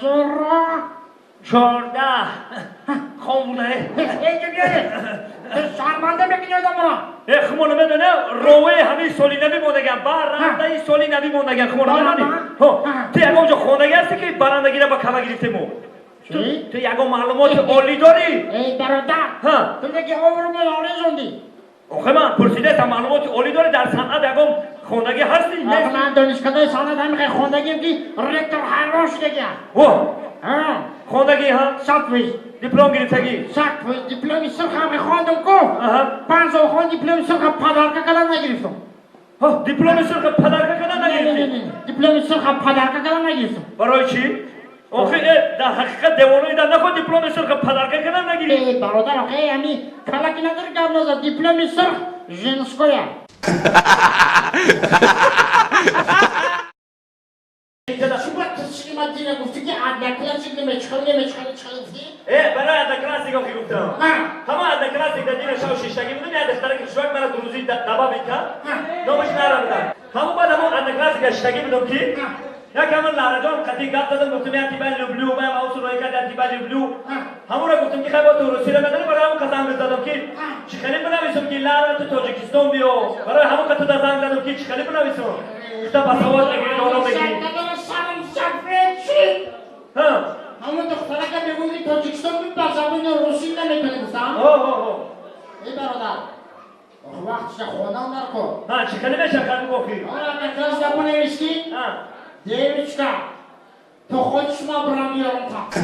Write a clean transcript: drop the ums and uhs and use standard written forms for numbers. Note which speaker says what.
Speaker 1: 14 خونه
Speaker 2: شرمنده بگین یادم را
Speaker 1: خمونه بدونه روی همین سالی نبی موندگم برنده این سالی نبی موندگم خمونه بدونی تو یکم جا خونگی هستی که برندگی را با کمه گرفتیم تو یکم معلومات عالی داری
Speaker 2: ای برادر تو دیگه عمرم آرزوندی
Speaker 1: آخه من پرسیده تا معلومات عالی داری در صنعت یکم خوندگی هستی
Speaker 2: من دانشکده صنعت هم خوندگیم که رکتر هر روش دیگه
Speaker 1: خوندگی ها
Speaker 2: سطوی
Speaker 1: دیپلم گرفتگی
Speaker 2: سطوی دیپلمی سرخ هم خوندم کو 5 سال خوند دیپلمی سرخ پدرکه کدام نگرفتم
Speaker 1: دیپلم سرخ پدرکه کدام نگرفتی
Speaker 2: دیپلمی سرخ پدرکه کدام نگرفتم
Speaker 1: برای چی؟ آخه در حقیقت دیوانوی در نخود دیپلم سرخ پدرکه کدام نگیری
Speaker 2: برادر آخه همی کلکی نداره گم نزد دیپلمی سرخ ژنسکویا من دیگه گفتی که ادنه کلاسیک نمیچخل گفتی؟
Speaker 1: برای ادنه کلاسیک هم که گفتم همه ادنه کلاسیک در دین شاو شیشتگی بودن یه دختره که شوک مرا دروزی دبا بیکن نامش نرم دن همه بعد همه ادنه کلاسیک شیشتگی بودم که یک همون لارجان قطعی گفت دادم گفتم یه تیبای لبلو من موضوع روی کرد تیبای لبلو همون را گفتم که خیلی با تو روسی را بدن برای همون قسم بزدم که چخلی بنویسم که لارا تو تاجیکستان بیو برای همون قطع در زنگ زدم که چخلی بنویسم گفتم بس آواز بگیری دارم بگیری
Speaker 2: همون دختره که بگویی تاجیکستان بود بر زبان روسی نمیتونه گفتم ای برادر وقتش خونم نرکن
Speaker 1: چخلی بشم خیلی بخی
Speaker 2: کلاس زبان نوشتی؟ دیویچکا تو خودش ما برام میارم تا